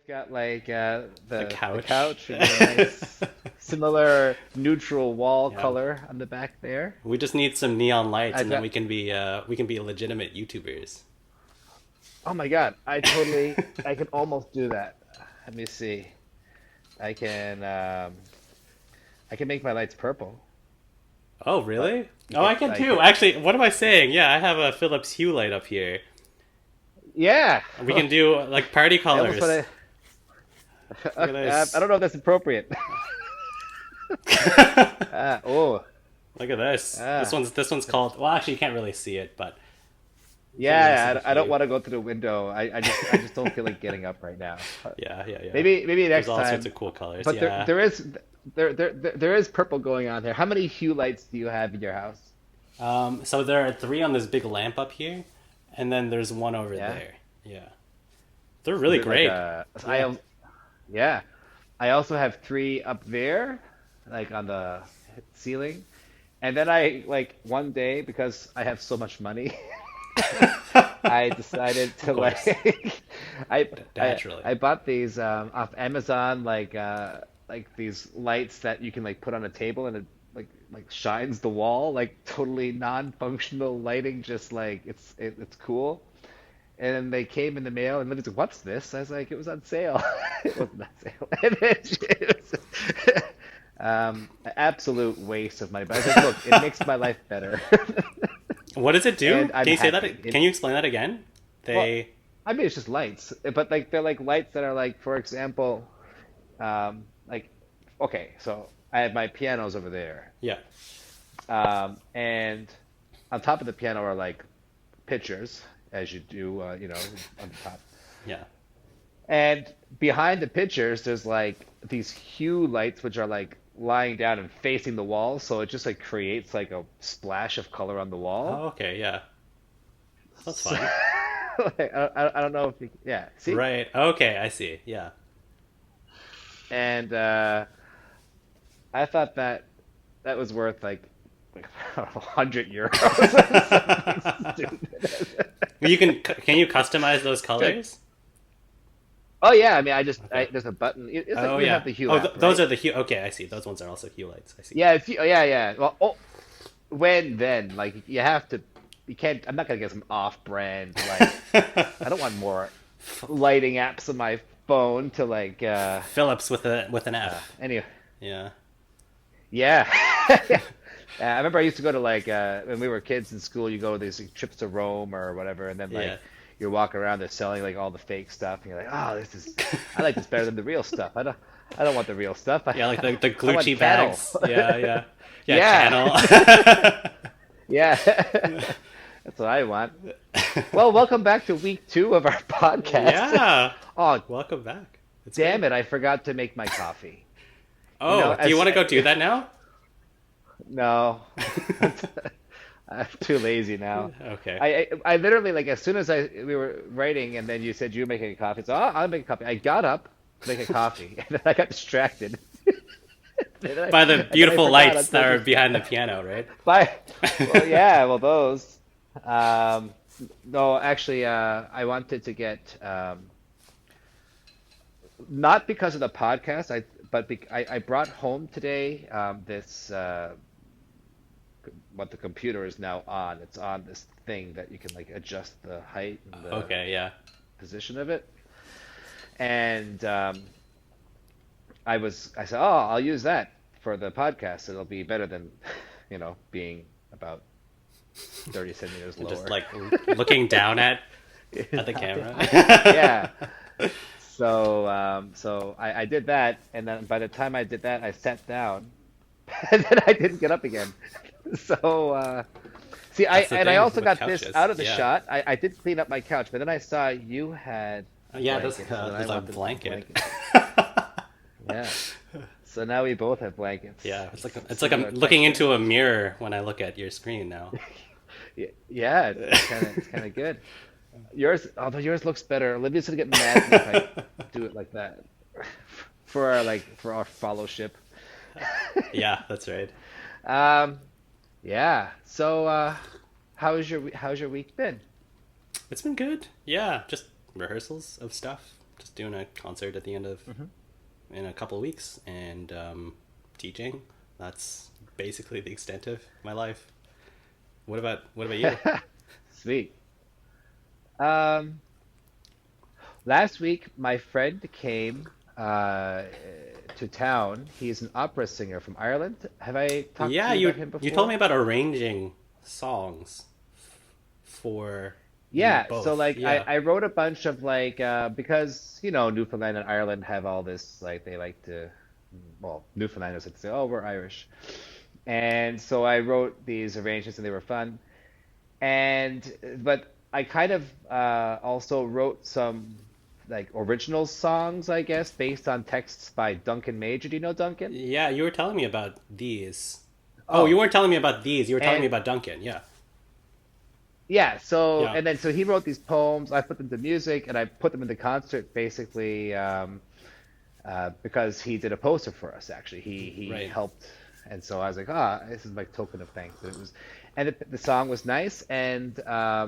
both got like The the couch. couch and a nice similar neutral wall Yeah. color on the back there. We just need some neon lights, I and then got. we can be legitimate YouTubers. Oh my God! I can almost do that. Let me see. I can I can make my lights purple, Oh, but really? you Oh, I can't can like too. Actually, what am I saying? Yeah, I have a Philips Hue light up here. yeah. We can do like party I almost colors. want to. Look at I this. don't know if that's appropriate. Oh, Look at this. ah, This one's called. Well, actually, you can't really see it, but you can't really see yeah. the I don't hue. want to go through the window. I just don't feel like getting up right now. Yeah, yeah, yeah. Maybe There's next all sorts time. of cool colors. But Yeah. there is purple going on there. How many hue lights do you have in your house? So there are three on this big lamp up here, and then there's one over Yeah. there. Yeah. They're Is really it like great. a Yeah. yeah. I also have three up there, like on the ceiling. And then I like one day because I have so much money, I decided Of to course. like I Naturally. I bought these off Amazon like these lights that you can like put on a table and it like shines the wall like totally non-functional lighting just like it's cool. And they came in the mail, and Linda's like, "What's this?" I was like, "It was on sale." It wasn't on sale. And then it was, an absolute waste of money. But I was like, "Look, it makes my life better," What does it do? and I'm Can you say that? happy. Can you explain that again? Well, They. I mean, it's just lights, but like they're like lights that are like, for example, like, okay, so I have my pianos over there, Yeah. and on top of the piano are like pictures, as you do, on the top. Yeah. And behind the pictures, there's like these hue lights, which are like lying down and facing the wall, so it just like creates like a splash of color on the wall. Oh, okay. Yeah. That's So, fun. like, I don't know if you, yeah, see? Right. Okay. I see. Yeah. And I thought that was worth like I don't know, 100 euros or something stupid. You can you customize those Good. colors? Oh yeah, I mean, Okay. there's a button. It's like Oh you yeah. have the Hue Oh, app, those right? are the hue. Okay, I see. Those ones are also hue lights. I see. Yeah, if you, yeah, yeah. Well, when then like you have to, you can't. I'm not gonna get some off-brand like. I don't want more lighting apps on my phone to like. Phillips with an F. Anyway, Yeah. yeah. I remember I used to go to like when we were kids in school. You go to these like, trips to Rome or whatever, and then like Yeah. you're walking around. They're selling like all the fake stuff, and you're like, oh, I like this better than the real stuff. I don't want the real stuff. Yeah, like the I want Gucci Cannell. bags. Yeah, yeah. Yeah, Yeah, channel. yeah. That's what I want. Well, welcome back to week 2 of our podcast. Yeah. Oh, Welcome back. It's damn great. it! I forgot to make my coffee. Oh, do you As want to go do that now? no, I'm too lazy now. Okay. I literally like as soon as we were writing and then you said you were making a coffee, so I'll make a coffee. I got up to make a coffee and then I got distracted. By the And then I beautiful forgot lights until that are just behind the piano, right? by well yeah well those no actually I wanted to get not because of the podcast I brought home today this what the computer is now on. It's on this thing that you can like adjust the height and the Okay, yeah. position of it. And I said, oh, I'll use that for the podcast. It'll be better than, being about 30 centimeters And just lower. like looking down at the camera. Yeah. So I did that, and then by the time I did that, I sat down, and then I didn't get up again. So see, That's the I thing also with got this couches. out of the Yeah. shot. I did clean up my couch, but then I saw you had Oh, a yeah, blanket, so then I there's a wanted some blanket. blankets. Yeah. So now we both have blankets. Yeah, it's like I'm Similar looking texture. into a mirror when I look at your screen now. Yeah, it's kind of good. Yours, although yours looks better. Olivia's gonna get mad at me if I do it like that for our fellowship. Yeah, that's right. Um, yeah. So, how's your week been? It's been good. Yeah, just rehearsals of stuff. just doing a concert at the end of in a couple of weeks, and teaching. That's basically the extent of my life. What about you? Sweet. Um, Last week, my friend came to town. He's an opera singer from Ireland. Have I talked to Yeah, you about him you told before? me about arranging songs for you Yeah, so both. like Yeah. I wrote a bunch of like because Newfoundland and Ireland have all this like they like to well Newfoundlanders like to say, oh, we're Irish. And so I wrote these arrangements and they were fun. And but I kind of also wrote some like original songs, I guess, based on texts by Duncan Major. Do you know Duncan? Yeah, you were telling me about these. Oh, you Oh, weren't telling me about these. You were telling me and about Duncan. Yeah. yeah, so Yeah. and then so he wrote these poems. I put them to music and I put them in the concert basically because he did a poster for us. Actually, he Right. helped, and so I was like, ah, this is my token of thanks. And it was, and the song was nice, and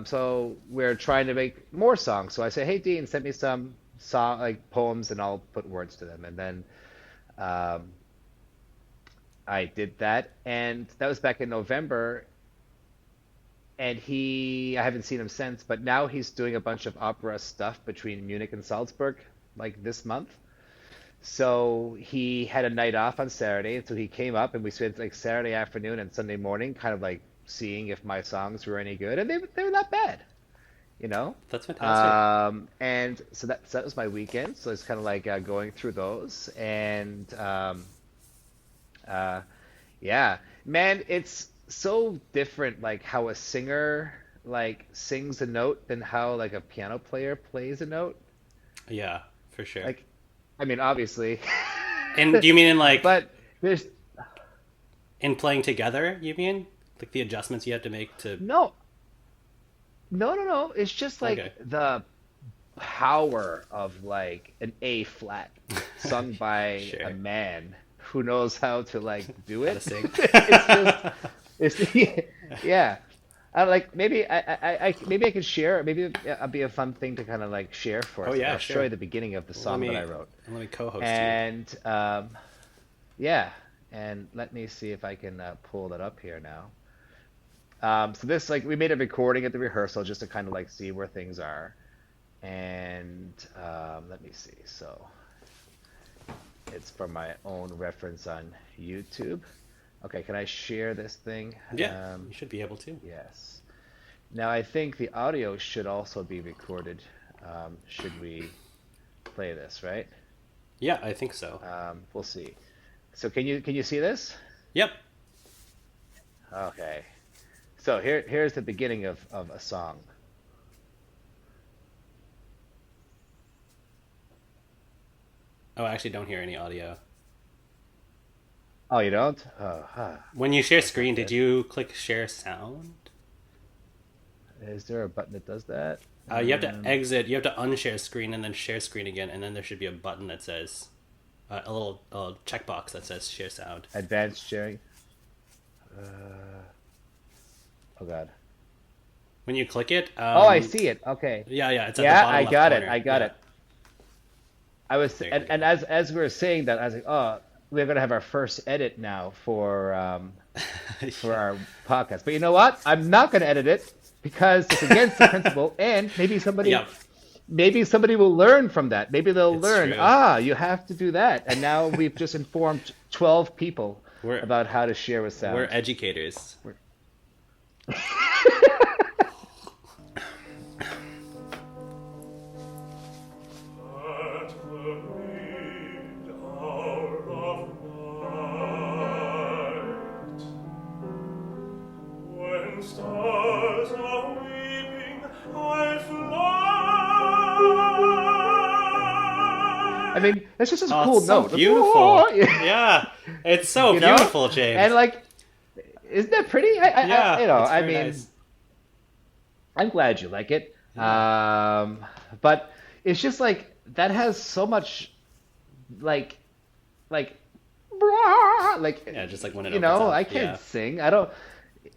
so we're trying to make more songs. So I said, hey Dean, send me some song like poems, and I'll put words to them. And then um, I did that, and that was back in November. And I haven't seen him since, but now he's doing a bunch of opera stuff between Munich and Salzburg, like this month. So he had a night off on Saturday, and so he came up and we spent like Saturday afternoon and Sunday morning kind of like seeing if my songs were any good, and they were not bad, you know? That's fantastic. And so that was my weekend. So it's kind of like going through those, and uh, yeah, man, it's so different, like how a singer like sings a note than how like a piano player plays a note. Yeah, for sure. Like, I mean, obviously, And do you mean in like but there's in playing together? You mean like the adjustments you have to make to? no, no. It's just like Okay. the power of like an A flat sung by a Sure. man who knows how to like do How to it. sing? It's just, it's yeah. I like maybe I could share. Maybe it'd be a fun thing to kind of like share for Oh us. Like yeah, I'll show sure. you the beginning of the Let song that me I wrote, let me co-host you. and yeah, and let me see if I can pull that up here now. So this like we made a recording at the rehearsal just to kind of like see where things are, and let me see. So it's for my own reference on YouTube. Okay, can I share this thing? Yeah, you should be able to. Yes. Now I think the audio should also be recorded. Should we play this, right? Yeah, I think so. We'll see. So can you see this? Yep. Okay. So here's the beginning of a song. Oh, I actually don't hear any audio. Oh, you don't? Oh, huh. When you share That's not screen, did good. you click share sound? Is there a button that does that? You have to exit. You have to unshare screen and then share screen again, and then there should be a button that says a checkbox that says share sound. Advanced sharing. Uh, oh God. When you click it, Oh, I see it. Okay. yeah, it's at the Yeah, bottom I left got it. corner. I got Yeah, it. I was, there you and as we were saying that, I was like, oh, we're gonna have our first edit now go. for our podcast. But you know what? I'm not gonna edit it because it's against the principle, and Yep, maybe somebody will learn from that. Maybe they'll it's learn, true. you have to do that. And now we've just informed 12 people We're about how to share with we're sound. educators. At the mid-hour of night, when stars are weeping, I I fly. mean, that's just a Oh, cool it's so note. beautiful. Yeah, it's so You know? beautiful, And James. like, isn't that pretty? Yeah, it's I very mean, nice. I'm glad you like it. Yeah, But it's just like that has so much like like like yeah, just like when it opens I up. can't Yeah, sing. I don't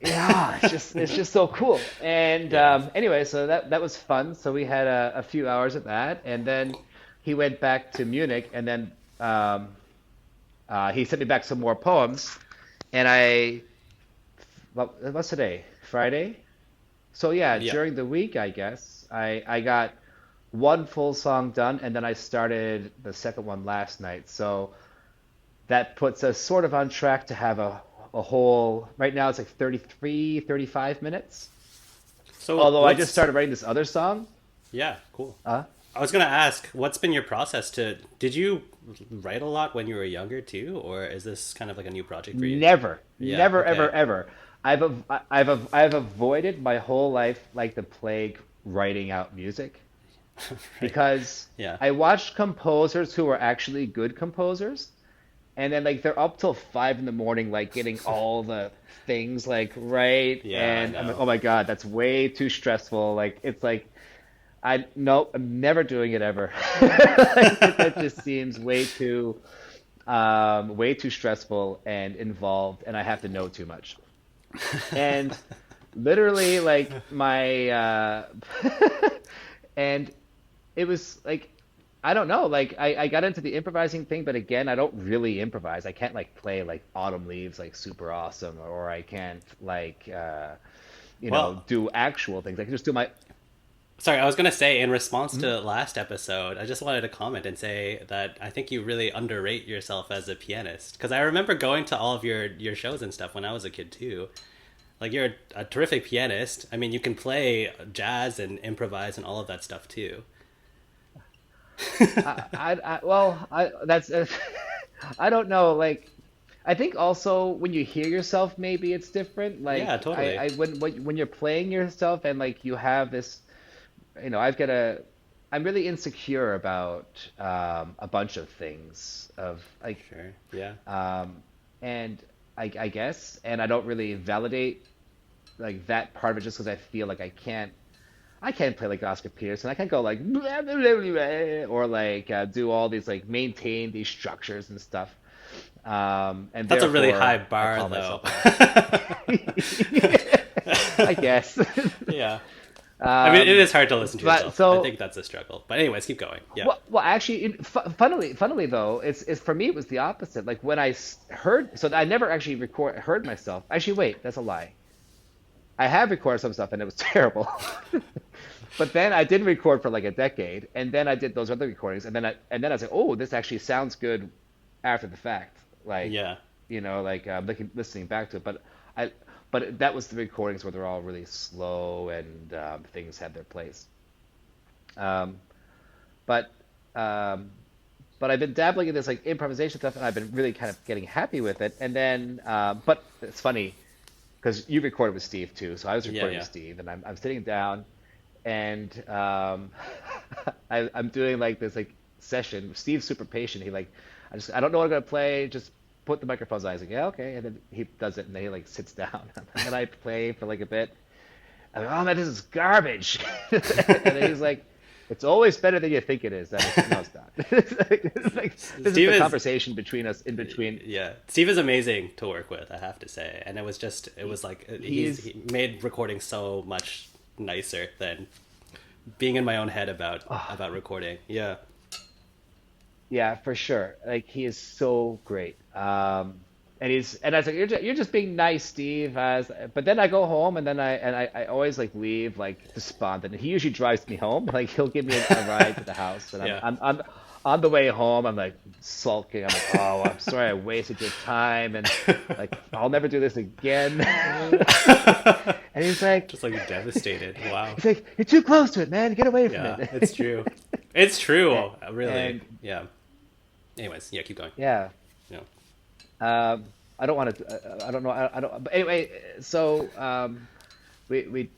yeah, it's just so cool. And yeah. anyway, so that was fun. So we had a few hours of that, and then he went back to Munich, and then he sent me back some more poems, and what's today? Friday? So yeah, Yeah. during the week, I guess I got one full song done, and then I started the second one last night. So that puts us sort of on track to have a whole. Right now, it's like 33, 35 minutes. So Although I just what's started writing this other song. yeah, cool. Uh, I was gonna ask, what's been your process to? Did you write a lot when you were younger too, or is this kind of like a new project for you? Never, Yeah. never, ever, Okay. ever. I've avoided my whole life like the plague writing out music Right. because Yeah. I watched composers who were actually good composers, and then like they're up till 5 in the morning, like getting all the things like right, Yeah, I and I'm like, know. oh my God, that's way too stressful. Like it's like I no, I'm never doing it ever. Like, that just seems way too stressful and involved, and I have to know too much. And literally, like my and it was like I don't know, like I got into the improvising thing, but again, I don't really improvise. I can't like play like Autumn Leaves like super awesome, or I can't like Well, do actual things. I can just do my sorry, I was gonna say in response to last episode, I just wanted to comment and say that I think you really underrate yourself as a pianist. Because I remember going to all of your shows and stuff when I was a kid too. Like you're a terrific pianist. I mean, you can play jazz and improvise and all of that stuff too. well, that's I don't know. Like, I think also when you hear yourself, maybe it's different. Yeah, Like, totally. when you're playing yourself and like you have this, I've got I'm really insecure about a bunch of things of like, Sure. Yeah. um, and I guess, and I don't really validate like that part of it just because I feel like I can't play like Oscar Peterson. I can't go like blah, blah, blah, blah, or like do all these like maintain these structures and stuff. And That's a really therefore high I bar call though. myself I guess. Yeah. I mean, it um, is hard to listen to but yourself. I so think that's a struggle. But anyways, keep going. Yeah. well actually funnily though it's for me it was the opposite. Like when heard so I never actually heard myself. Actually wait, that's a lie. I have recorded some stuff and it was terrible. But then I did record for like a decade, and then I did those other recordings, and then I was like, oh, this actually sounds good after the fact, like Yeah. like listening back to it. I, but that was the recordings where they're all really slow and things had their place. Um, but um, but I've been dabbling in this like improvisation stuff, and I've been really kind of getting happy with it. And then, but it's funny because you recorded with Steve too, so I was Yeah. recording with Yeah. Steve, and I'm sitting down and I'm doing like this like session. Steve's super patient. He like, I don't know what I'm gonna play. Just put the microphones on. He's like, yeah, okay. And then he does it, and then he like sits down, and then I play for like a bit. I'm like, oh man, this is garbage. And then he's like, it's always better than you think it is. And it's, no, it's not. It's like this is Steve the is conversation between us in between. yeah. Steve is amazing to work with, I have to say. And it was like He is. he made recording so much nicer than being in my own head about recording. Yeah. Yeah, for sure. Like he is so great. And I was like, you're just being nice, Steve. But then I go home and then I always like leave like despondent. He usually drives me home. Like he'll give me a ride to the house, and Yeah. I'm on the way home. I'm like sulking. I'm like, oh, I'm sorry, I wasted your time, and like I'll never do this again. And Just like devastated. Wow. he's like, you're too close to it, man. Get away from Yeah, it. it's true. It's true, really. And Yeah. Anyways, yeah, keep going. yeah. Yeah. I don't want to. I don't know. I don't. But anyway, so we we've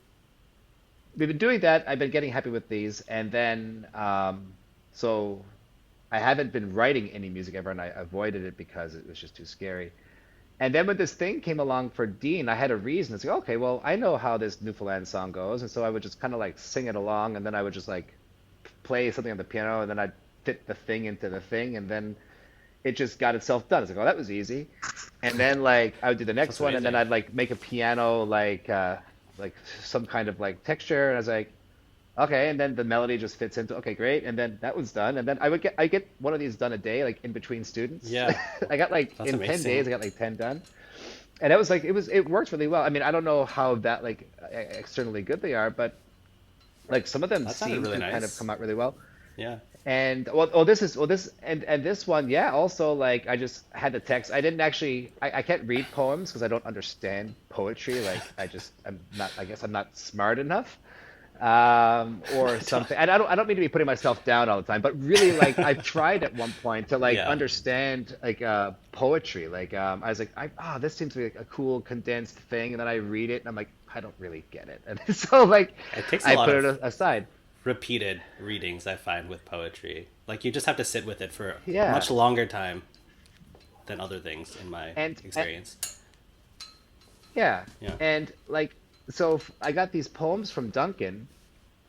been doing that. I've been getting happy with these, and then so I haven't been writing any music ever, and I avoided it because it was just too scary. And then when this thing came along for Dean, I had a reason. It's like, okay, well, I know how this Newfoundland song goes, and so I would just kind of like sing it along, and then I would just like play something on the piano, and then I'd fit the thing into the thing, and then it just got itself done. It's like, oh, that was easy. And then like I would do the next That's one, and then amazing. I'd like make a piano like some kind of like texture, and I was like, okay, and then the melody just fits into, okay, great, and then that was done, and then I get one of these done a day, like in between students. Yeah, I got like that's in 10 days, amazing. I got like 10 done, and it was like it worked really well. I mean, I don't know how that like externally good they are, but like some of them That sounded seem really to kind of nice. come out really well. Yeah. And well, oh, this is well, this and this one, yeah. Also, like I just had the text. I didn't actually. I can't read poems because I don't understand poetry. Like I'm not. I guess I'm not smart enough, or something. And I don't mean to be putting myself down all the time, but really, like I've tried at one point to like Yeah. understand like poetry. Like I was like, this seems to be like a cool condensed thing, and then I read it, and I'm like, I don't really get it, and so like It takes a I lot put it of aside. repeated readings, I find, with poetry. Like, you just have to sit with it for a Yeah. much longer time than other things, in my And experience. yeah, Yeah. and like I got these poems from Duncan,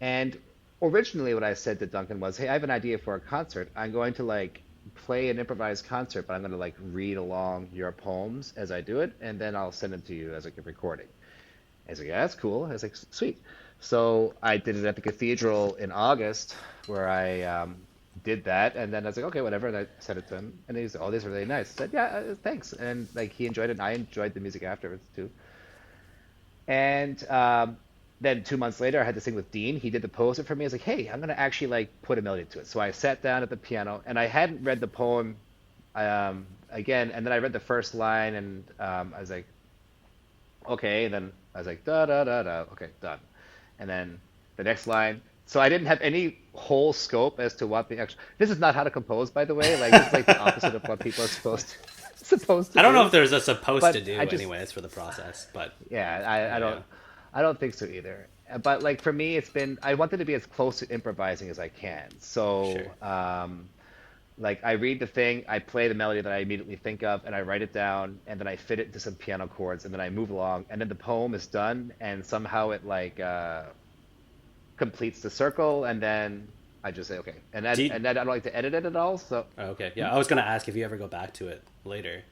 and originally what I said to Duncan was, "Hey, I have an idea for a concert. I'm going to like play an improvised concert, but I'm going to like read along your poems as I do it, and then I'll send them to you as like a recording." I was like, "Yeah, that's cool." I was like, "Sweet." So I did it at the cathedral in August, where I did that, and then I was like, "Okay, whatever," and I sent it to him, and he said, "Oh, these are really nice." I said, "Yeah, thanks," and like he enjoyed it, and I enjoyed the music afterwards too. And then 2 months later, I had to sing with Dean. He did the poster for me. I was like, "Hey, I'm gonna actually like put a melody to it." So I sat down at the piano, and I hadn't read the poem again, and then I read the first line, and I was like, "Okay," and then I was like, "Da da da da," okay, done. And then the next line. So I didn't have any whole scope as to what the actual. This is not how to compose, by the way. Like this is like the opposite of what people are supposed to I don't know do. if there's a supposed to But I do, just anyways, for the process, but yeah, yeah. I don't think so either. But like for me, it's been I wanted to be as close to improvising as I can. So Sure. like I read the thing, I play the melody that I immediately think of, and I write it down, and then I fit it into some piano chords, and then I move along, and then the poem is done, and somehow it like completes the circle, and then I just say okay, Do you, and then I don't like to edit it at all. So oh, okay. Yeah, I was going to ask if you ever go back to it later.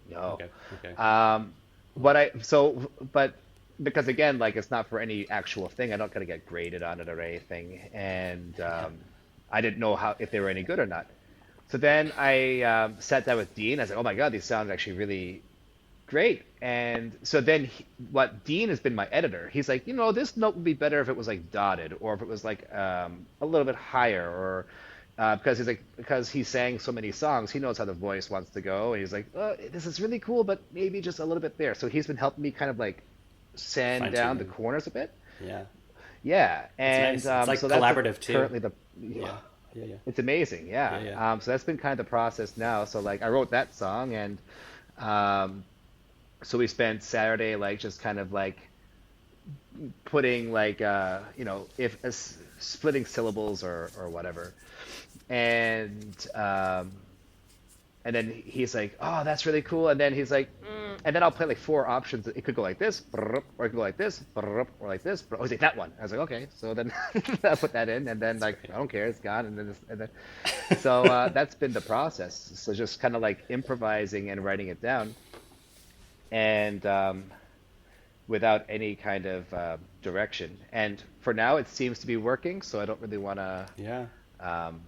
no. Okay. Okay. Um, what I so but because again, like it's not for any actual thing. I'm not gonna get graded on it or anything, and I didn't know how if they were any good or not. So then I sat down with Dean. I said, "Oh my God, these sound actually really great." And so then what Dean has been my editor. He's like, this note would be better if it was like dotted, or if it was like a little bit higher, or because he sang so many songs, he knows how the voice wants to go, and he's like, this is really cool, but maybe just a little bit there. So he's been helping me kind of like sand Fine down the tuning. corners a bit. Yeah. Yeah, That's and nice. It's like so that's collaborative too. currently the. Yeah. Yeah. Yeah. It's amazing, Yeah. yeah. Yeah. So that's been kind of the process now. So like I wrote that song, and um, so we spent Saturday like just kind of like putting like if splitting syllables or whatever, and and then he's like, "Oh, that's really cool." And then he's like, and then I'll play like four options. It could go like this, or it could go like this, or like this. I was like, that one. I was like, okay. So then I put that in, and then That's like great. I don't care, it's gone. And then so that's been the process. So just kind of like improvising and writing it down, and without any kind of direction. And for now, it seems to be working. So I don't really want to Yeah. um,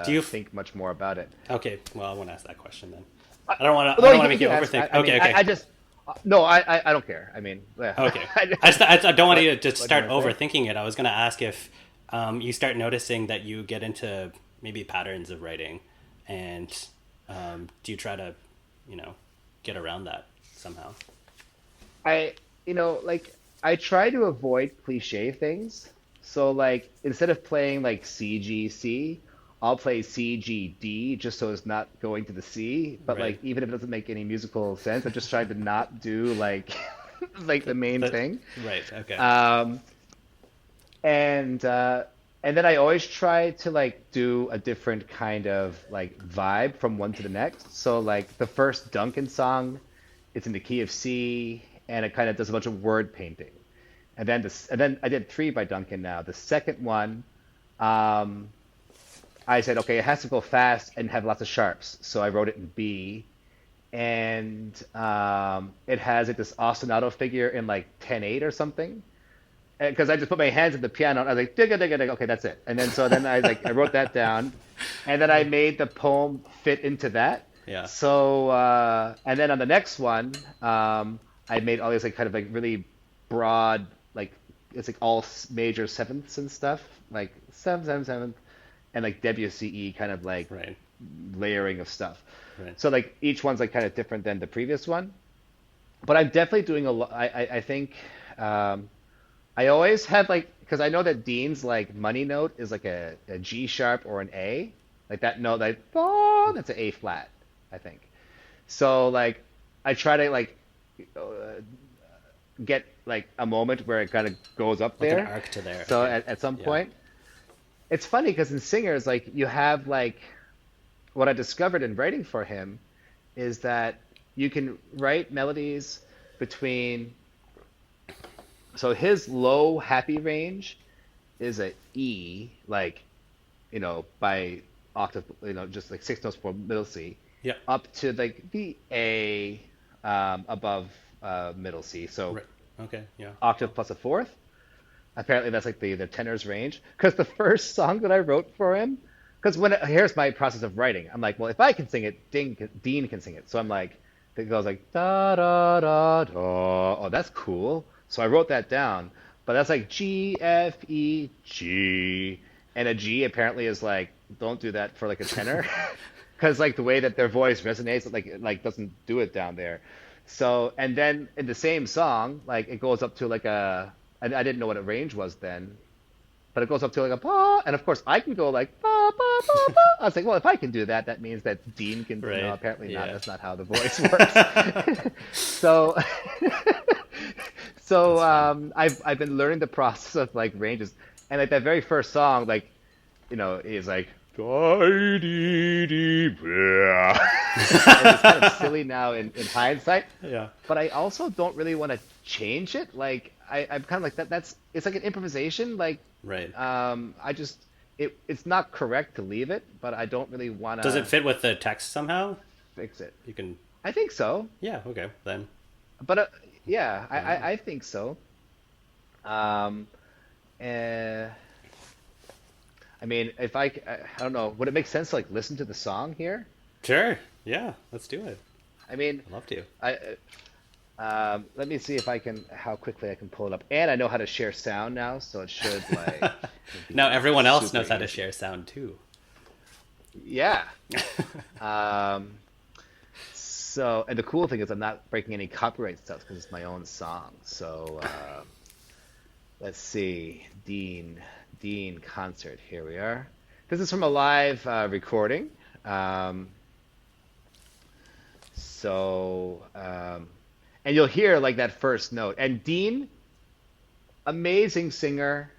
Do you? think much more about it. Okay. Well, I won't ask that question then. Uh, I don't want to. I no, don't want to make you you can ask. overthink. I mean, Okay. Okay. I just no, I don't care. I mean, yeah. Okay. I don't want What you to just what do you start want to say? overthinking it. I was going to ask if you start noticing that you get into maybe patterns of writing, and do you try to, you know, get around that somehow? I like I try to avoid cliche things. So like instead of playing like CGC, I'll play CGD just so it's not going to the C. But Right. like even if it doesn't make any musical sense, I'm just trying to not do like like the main But thing. right. Okay. Um, and and then I always try to like do a different kind of like vibe from one to the next. So like the first Duncan song, it's in the key of C, and it kind of does a bunch of word painting. And then I did three by Duncan now. The second one, um, I said, okay, it has to go fast and have lots of sharps. So I wrote it in B, and it has like this ostinato figure in like 10/8 or something. because I just put my hands at the piano and I was like, digga, digga, digga. Okay, that's it. And then so then I wrote that down, and then I made the poem fit into that. Yeah. So and then on the next one, I made all these like kind of like really broad like it's like all major sevenths and stuff like seventh, seventh, seventh, and like WCE kind of like Right. layering of stuff. Right. So like each one's like kind of different than the previous one. But I'm definitely doing a lot. I think I always have like because I know that Dean's like money note is like a G sharp or an A, like that note like that's an A flat, I think. So like I try to like uh, get like a moment where it kind of goes up Like an there. arc to there. So Okay. at some Yeah. point, it's funny because in singers like you have like what I discovered in writing for him is that you can write melodies between so his low happy range is a E, like, by octave, just like six notes for middle C, Yeah. up to like the A above middle C. So Right. Okay. Yeah. octave plus a fourth. Apparently that's like the tenor's range. Because the first song that I wrote for him, because here's my process of writing. I'm like, well, if I can sing it, Dean can sing it. So I'm like, it goes like da da da da. Oh, that's cool. So I wrote that down. But that's like G F E G, and a G apparently is like don't do that for like a tenor, because like the way that their voice resonates like doesn't do it down there. So and then in the same song, like it goes up to like I didn't know what a range was then, but it goes up to like a pa, and of course I can go like pa pa pa pa. I was like, well, if I can do that, that means that Dean can. Right. No, apparently not. Yeah. That's not how the voice works. So, so That's fun. I've been learning the process of like ranges, and like that very first song, like is like. And it's kind of silly now in hindsight, Yeah. but I also don't really want to change it. Like I'm kind of like that. It's like an improvisation. Like Right. I just it's not correct to leave it, but I don't really want Does it to fit with the text somehow? fix it. You can. I think so, Yeah. Okay. Then. but yeah, I think so. Um, uh, I mean, if I don't know, would it make sense to like listen to the song here? Sure. Yeah. Let's do it. I mean, I'd love to. I let me see if I can how quickly I can pull it up, and I know how to share sound now, so it should like Now be everyone else super knows how to easy. share sound too. Yeah. Um, so, and the cool thing is I'm not breaking any copyright stuff because it's my own song. So, let's see, Dean concert. Here we are. This is from a live recording. Um, so, and you'll hear like that first note. And Dean, amazing singer.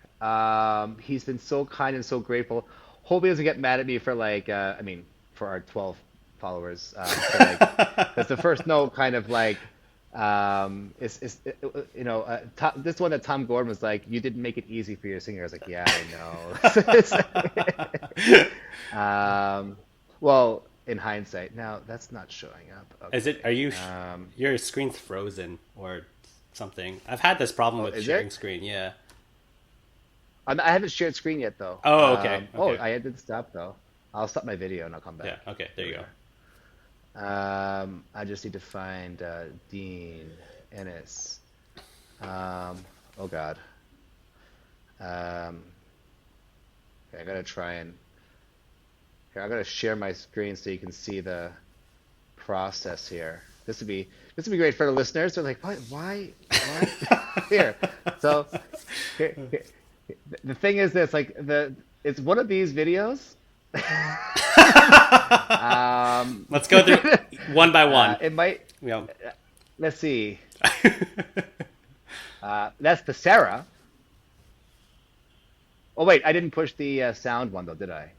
He's been so kind and so grateful. Hope he doesn't get mad at me for like, I mean, for our 12 followers. For like, because the first note kind of like, is this one that Tom Gordon was like, you didn't make it easy for your singer. I was like, yeah, I know. Well, in hindsight, now that's not showing up. Is it? Are you? Um, Your screen's frozen or something? I've had this problem with is sharing it? screen. Yeah. I haven't shared screen yet though. Oh, okay. Oh, Okay. I did stop though. I'll stop my video and I'll come Yeah. back. Okay. There you go. I just need to find Dean Ennis. Oh God. Um, okay, I gotta try and here. I gotta share my screen so you can see the process here. This would be great for the listeners. They're like, what? Why? What? Here. So here. The thing is this, like it's one of these videos. Um, Let's go through one by one. it might. Yeah. Let's see. That's the Sarah. Oh wait, I didn't push the sound one though, did I?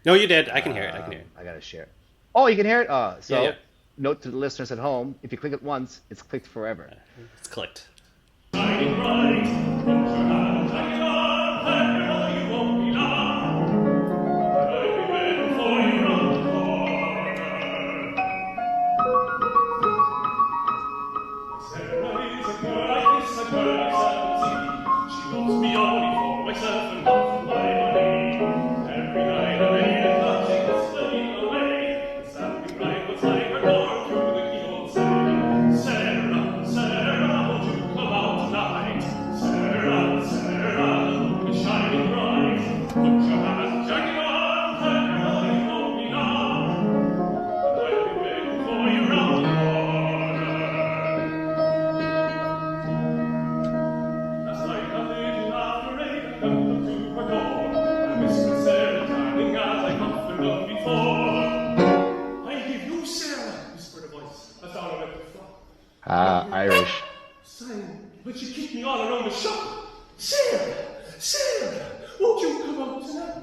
No, you did. I can hear it. I can hear it. I gotta share it. Oh, you can hear it. So Yeah. note to the listeners at home: if you click it once, it's clicked forever. It's clicked. Sarah is a girl, I kiss a girl, I seldom see. She loves me Sarah, whispered a voice. I thought I meant to stop. Ah, Irish. Sang, but she kicked me all around the shop. Sarah, Sarah, won't you come out tonight?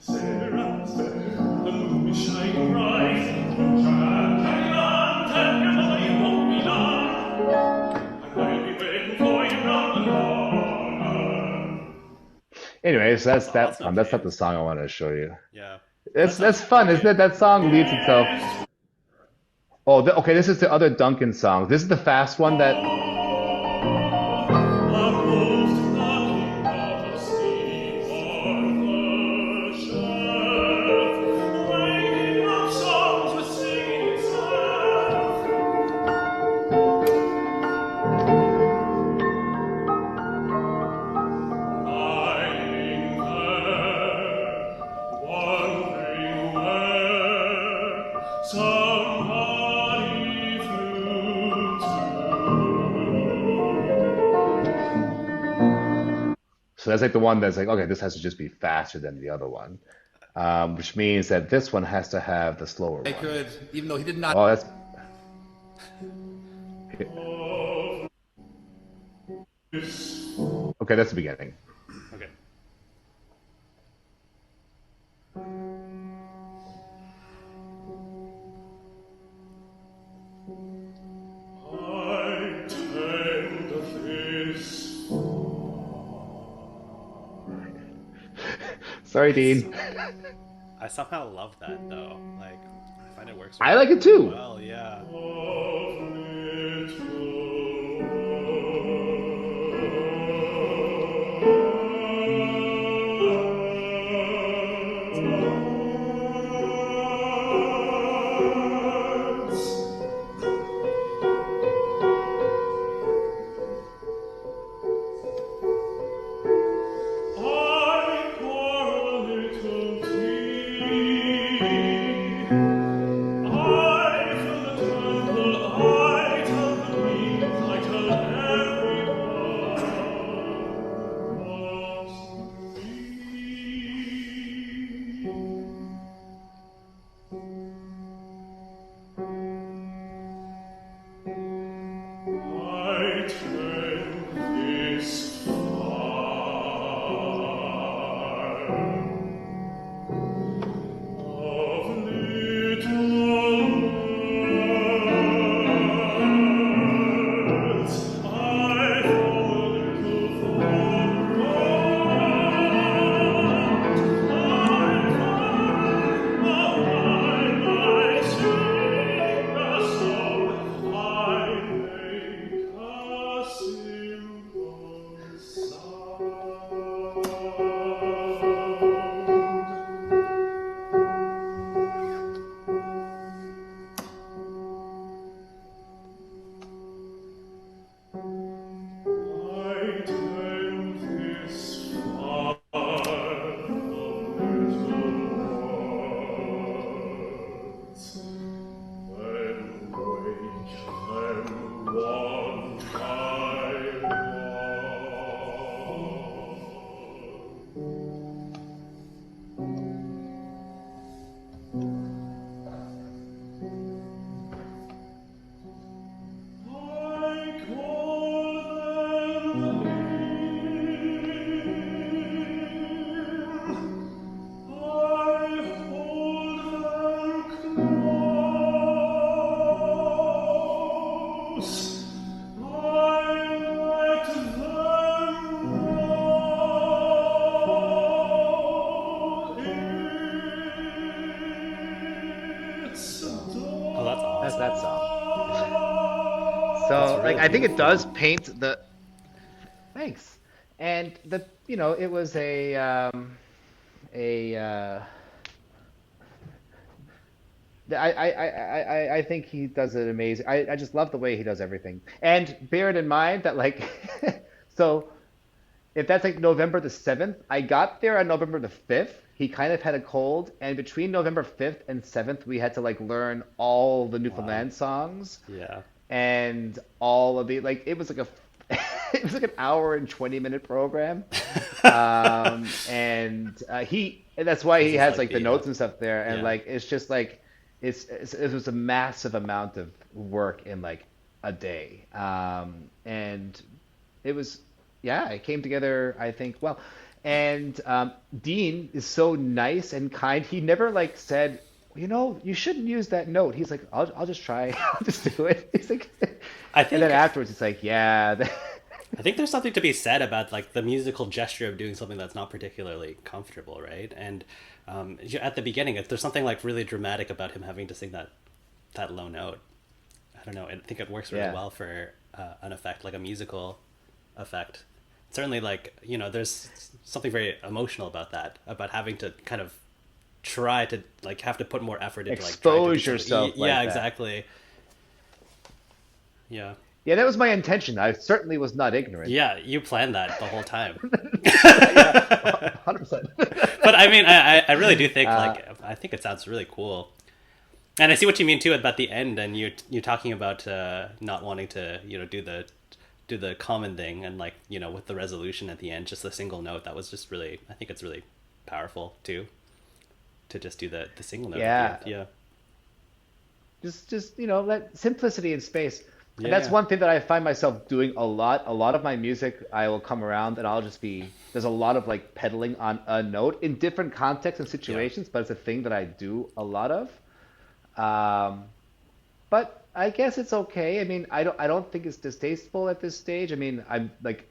Sarah, Sarah, the moon is shining bright. Carry on, tell your mother you won't be long. And I'll be waiting for you round the corner. Anyways, that's That's that awesome, one. That's not James. the song I wanted to show you. Yeah. That That's sounds fun, isn't great. it? That song leads itself. Oh, okay. This is the other Duncan song. This is the fast one that. Somebody flew So that's like the one that's like, okay, this has to just be faster than the other one, which means that this one has to have the slower I one. could, even though he did not. Oh, that's okay. That's the beginning. Okay. I tend this. Sorry, Dean. I somehow love that though. Like, I find it works I like it too. well. Yeah. I pour a little tea. I fill the temple. I tell the queens. I tell everyone what's I tend this fire. Of little words, I fall a little forward. I sing a song. I make a simple sound. I tend this fire of little words, then wake them one by one. I call them in. I hold them close. I let them know it's Oh, that's That's awesome. that song. That's So, like, really I think it beautiful. does paint the. Thanks. And it was a. I think he does it amazing. I just love the way he does everything. And bear it in mind that like, so if that's like November the 7th, I got there on November the 5th. He kind of had a cold, and between November 5th and 7th, we had to like learn all the Wow. Newfoundland songs Yeah. and all of the like it was like a it was like an hour and 20-minute program. And that's why This he is has like like the the notes and stuff there, and yeah. like it's just like it was a massive amount of work in like a day. And it was, yeah, it came together, I think, well. And Dean is so nice and kind. He never like said, you shouldn't use that note. He's like, I'll just try. I'll just do it. He's like, I and then think afterwards, it's like, yeah. I think there's something to be said about like the musical gesture of doing something that's not particularly comfortable, right? And at the beginning, if there's something like really dramatic about him having to sing that low note, I don't know. I think it works really Yeah. well for an effect, like a musical effect. Certainly, like, there's something very emotional about that, about having to kind of try to like have to put more effort into like trying to do Expose something. yourself like Yeah, that. exactly. Yeah. Yeah, that was my intention. I certainly was not ignorant. Yeah, you planned that the whole time. Yeah, 100%. But I mean, I really do think I think it sounds really cool, and I see what you mean too about the end, and you're talking about not wanting to do the common thing, and like with the resolution at the end, just a single note. That was just really, I think it's really powerful too, to just do the single note Yeah. at the end. Just let simplicity in space. Yeah, And that's yeah. one thing that I find myself doing a lot. A lot of my music, I will come around and I'll just be there's a lot of like pedaling on a note in different contexts and Yeah. situations, but it's a thing that I do a lot of. Um, but I guess it's okay. I mean, I don't think it's distasteful at this stage. I mean, I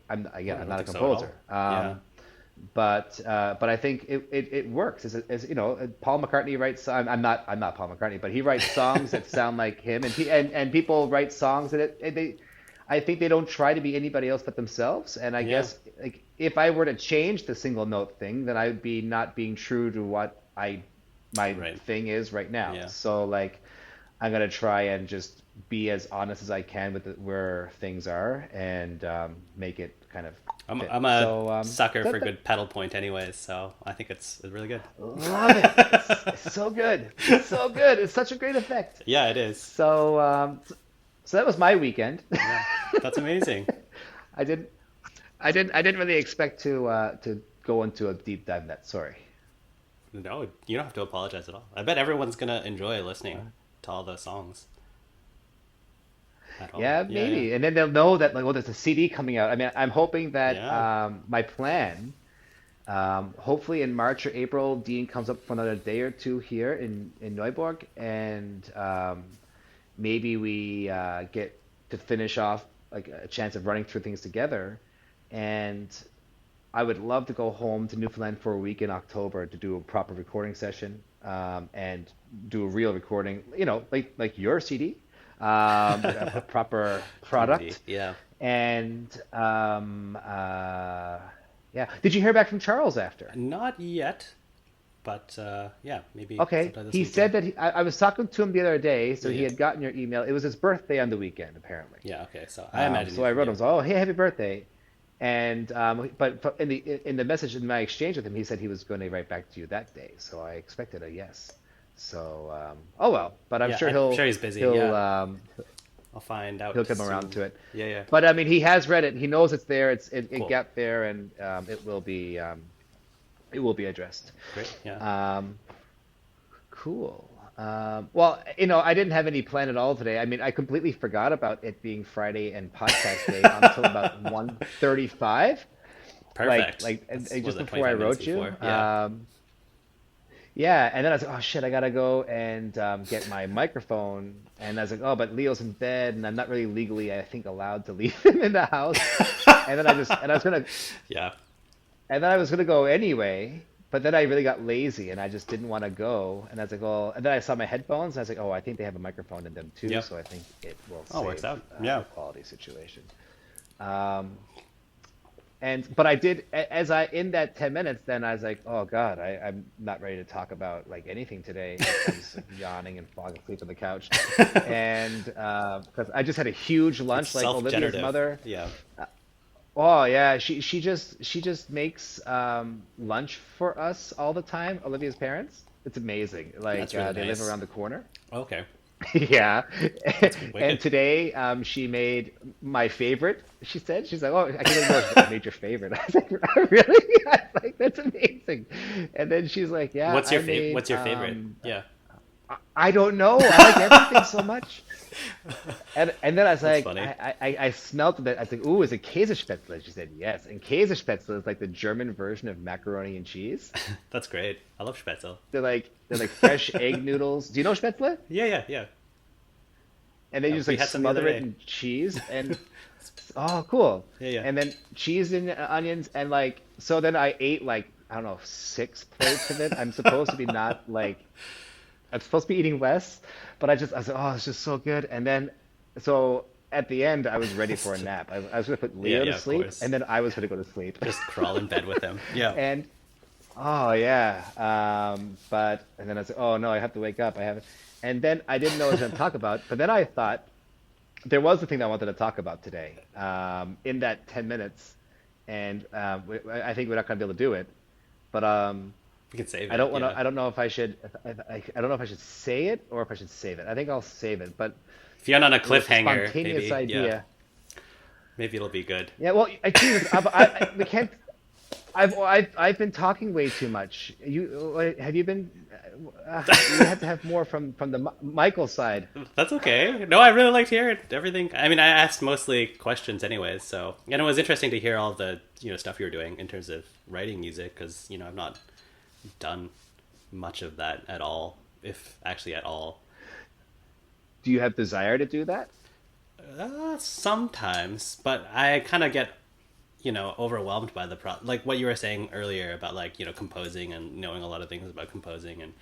I'm don't not a think so at all. composer. Yeah. But I think it works. Paul McCartney writes. I'm not Paul McCartney, but he writes songs that sound like him, and people write songs that I think they don't try to be anybody else but themselves. And I Yeah. guess like if I were to change the single note thing, then I would be not being true to what my Right. thing is right now. Yeah. So like I'm gonna try and just be as honest as I can with where things are and make it kind of fit. I'm a So sucker that, for that- good pedal point anyways, so I think it's really good. love it. It's so good. It's so good. It's such a great effect. Yeah, it is. So that was my weekend. Yeah, that's amazing. I didn't I didn't really expect to go into a deep dive in that. Sorry. No, you don't have to apologize at all. I bet everyone's gonna enjoy listening to all those songs at all. Yeah, maybe. And then they'll know that like, well, there's a CD coming out. I mean, I'm hoping that Yeah. my plan, hopefully in March or April, Dean comes up for another day or two here in Neuburg, and maybe we get to finish off like a chance of running through things together. And I would love to go home to Newfoundland for a week in October to do a proper recording session and do a real recording, like your CD, a proper product. Yeah. And yeah, did you hear back from Charles after? Not yet, but yeah, maybe Okay, sometime this he weekend. said that I was talking to him the other day, so he Yeah. had gotten your email. It was his birthday on the weekend, apparently. Yeah, okay, so I imagine. So I wrote him, oh, hey, happy birthday. And but in the message in my exchange with him, he said he was going to write back to you that day. So I expected a yes. So oh well, but I'm Yeah, sure I'm sure he's busy, He'll yeah. I'll find out. he'll come soon. around to it. Yeah, yeah. But I mean, he has read it. He knows it's there. It Cool. got there, and it will be addressed. Great. Yeah. Cool. Well, I didn't have any plan at all today. I mean, I completely forgot about it being Friday and podcast day until about 1:35. Perfect. And Was just it before I 25 minutes wrote you. before? Yeah. Yeah, and then I was like, oh shit, I gotta go and get my microphone. And I was like, oh, but Leo's in bed, and I'm not really legally, I think, allowed to leave him in the house. And then I was gonna, Yeah. and then I was gonna go anyway. But then I really got lazy, and I just didn't want to go. And I was like, well, and then I saw my headphones, and I was like, oh, I think they have a microphone in them too, Yep. so I think it will Oh, works save out. Yeah. the quality situation. But I did as I in that 10 minutes, then I was like, oh God, I'm not ready to talk about like anything today. I was like, yawning and falling asleep on the couch, and because I just had a huge lunch, like Olivia's Self-generative. mother. Yeah. Oh yeah, she just makes lunch for us all the time. Olivia's parents. It's amazing. Like That's really they nice. live around the corner. Okay. Yeah. wicked. And today she made my favorite. She said she's like, oh, I can't believe I made your favorite. I was like, really? I was like, that's amazing. And then she's like, yeah. What's your I favorite? made, What's your favorite? Yeah. I don't know. I like everything so much. And then I was That's like, funny. I smelled it. I was like, ooh, is it Käsespätzle? She said, yes. And Käsespätzle is like the German version of macaroni and cheese. That's great. I love Spätzle. They're like fresh egg noodles. Do you know Spätzle? Yeah, yeah, yeah. And then you just We like had some the other smother it day. in cheese and oh, cool. Yeah, yeah. And then cheese and onions and like so then I ate like I don't know 6 plates of it. I'm supposed to be not like I'm supposed to be eating less, but I was like, oh, it's just so good. And then so at the end I was ready for a nap. I was gonna put Yeah, Leo to yeah, of sleep, course. and then I was gonna go to sleep. Just crawl in bed with him. Yeah. And oh yeah, but and then I said, oh no, I have to wake up. I haven't. And then I didn't know what I was going to talk about. But then I thought there was the thing that I wanted to talk about today in that 10 minutes, and I think we're not going to be able to do it. But We can save I it. don't want to. Yeah. I don't know if I should. I don't know if I should say it or if I should save it. I think I'll save it. But If you're on a it was a cliffhanger, spontaneous maybe, yeah, idea. maybe it'll be good. Yeah. Well, Jesus, we can't. I've been talking way too much. Have you been? You have to have more from the Michael side. That's okay. No, I really liked hearing everything. I mean, I asked mostly questions anyways, so and it was interesting to hear all the stuff you were doing in terms of writing music because I've not done much of that at all, if actually at all. Do you have desire to do that? Sometimes, but I kind of get overwhelmed by the like what you were saying earlier about like composing and knowing a lot of things about composing, and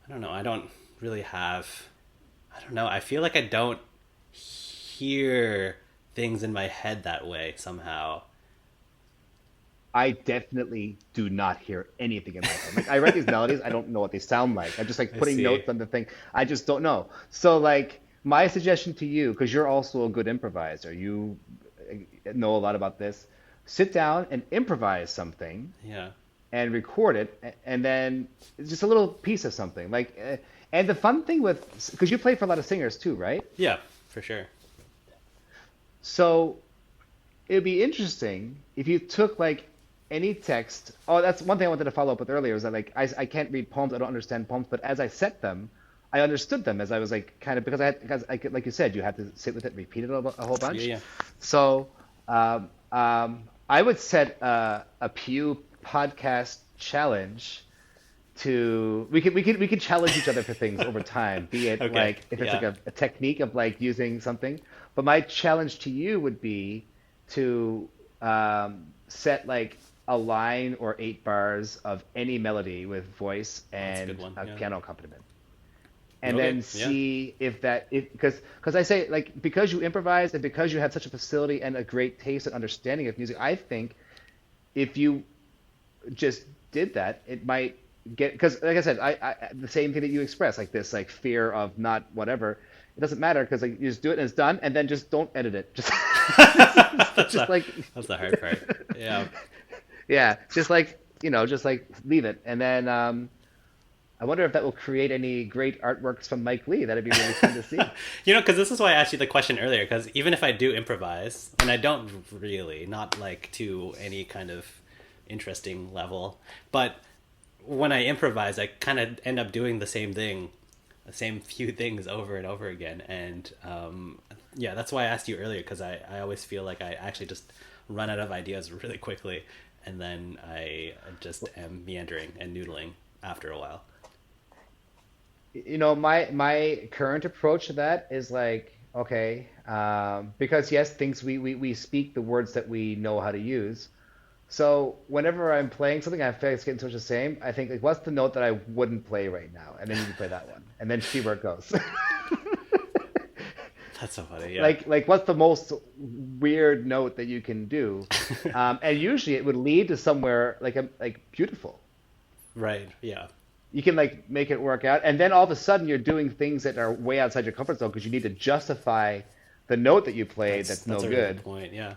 I don't know, I don't really have, I don't know, I feel like I don't hear things in my head that way somehow. I definitely do not hear anything in my head. Like I write these melodies, I don't know what they sound like. I'm just like I putting see. notes on the thing. I just don't know. So like my suggestion to you, because you're also a good improviser, you know a lot about this. Sit down and improvise something Yeah. and record it, and then just a little piece of something. Like, and the fun thing with, because you play for a lot of singers too, right? Yeah, for sure. So it'd be interesting if you took like any text. Oh, that's one thing I wanted to follow up with earlier is that like I can't read poems, I don't understand poems, but as I set them, I understood them as I was like kind of because I could, like you said, you had to sit with it, repeat it a whole Yeah, bunch. yeah. So I would set a Pew podcast challenge to we could challenge each other for things over time, be it Okay. like if it's like Yeah. a technique of like using something. But my challenge to you would be to set like a line or 8 bars of any melody with voice That's a and good one. a Yeah. piano accompaniment and Okay. then Yeah. see if that if because I say like because you improvise and because you have such a facility and a great taste and understanding of music, I think if you just did that, it might get because like I said, I the same thing that you express like this like fear of not whatever. It doesn't matter because like you just do it and it's done, and then just don't edit it. Just That's just the like that's the hard part. Yeah. yeah, just like just like leave it, and then I wonder if that will create any great artworks from Mike Lee. That'd be really fun to see. Because this is why I asked you the question earlier. Because even if I do improvise, and I don't really, not like to any kind of interesting level, but when I improvise, I kind of end up doing the same thing, the same few things over and over again. And yeah, that's why I asked you earlier, because I always feel like I actually just run out of ideas really quickly. And then I just am meandering and noodling after a while. My current approach to that is like, okay, because yes, things we speak the words that we know how to use. So whenever I'm playing something, I feel like it's getting so much the same. I think like, what's the note that I wouldn't play right now, and then you play that one, and then see where it goes. That's so funny. Yeah. Like what's the most weird note that you can do, and usually it would lead to somewhere like beautiful. Right. Yeah. You can like make it work out, and then all of a sudden you're doing things that are way outside your comfort zone because you need to justify the note that you played that's no a really good. good point. Yeah.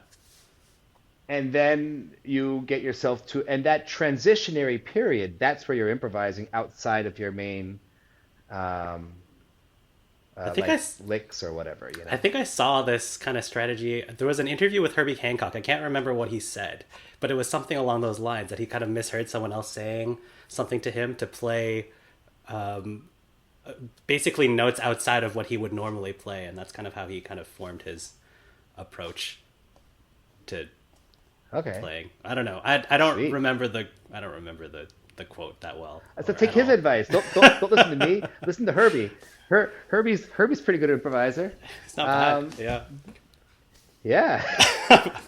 And then you get yourself to, and that transitionary period, that's where you're improvising outside of your main um, I think like licks or whatever, I think I saw this kind of strategy. There was an interview with Herbie Hancock. I can't remember what he said, but it was something along those lines that he kind of misheard someone else saying something to him to play basically notes outside of what he would normally play, and that's kind of how he kind of formed his approach to Okay. playing. I don't know. I don't Sweet. remember the quote that well. So or take at his all. advice. Don't listen to me. Listen to Herbie. Herbie's pretty good improviser. It's not bad. Um, Yeah. Yeah.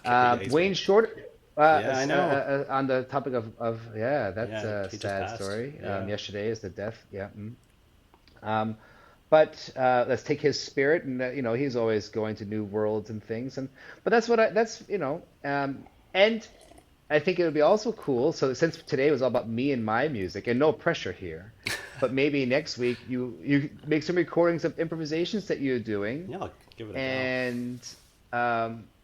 Yeah, he's Wayne great. Short. Yeah, I know. On the topic of that's Yeah, a he just sad passed. story. Yeah. Yesterday is the death. Yeah. But let's take his spirit, and he's always going to new worlds and things, but and I think it would be also cool. So since today was all about me and my music, and no pressure here, but maybe next week you make some recordings of improvisations that you're doing, Yeah, I'll give it a go. and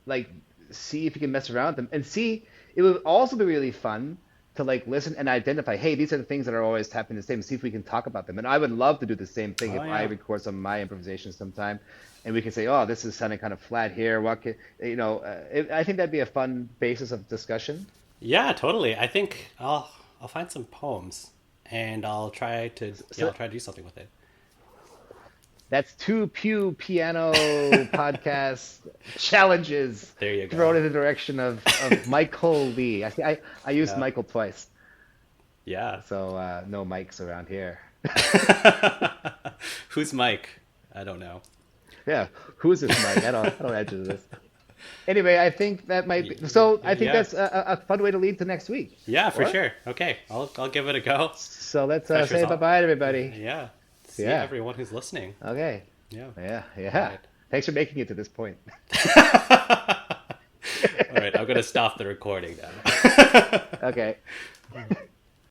like see if you can mess around with them, and see it would also be really fun to like listen and identify, hey, these are the things that are always happening the same, see if we can talk about them. And I would love to do the same thing Oh, if yeah. I record some of my improvisations sometime, and we can say, oh, this is sounding kind of flat here, what can, I think that'd be a fun basis of discussion. Yeah, totally. I think I'll find some poems and I'll try to do something with it. That's two Piu Piano Podcast challenges There you go. thrown in the direction of Michael Lee. I used Yeah. Michael twice, Yeah. so no mics around here. Who's Mike? I don't know. Yeah, who's this Mike? I don't answer this. Anyway, I think that might be. So I think Yeah. that's a fun way to lead to next week. Yeah, for What? sure. Okay, I'll give it a go. So let's Pressure's say on. bye-bye to everybody. Yeah. See Yeah. everyone who's listening. Okay. Yeah. Yeah. Right. Thanks for making it to this point. All right, I'm gonna stop the recording now. Okay.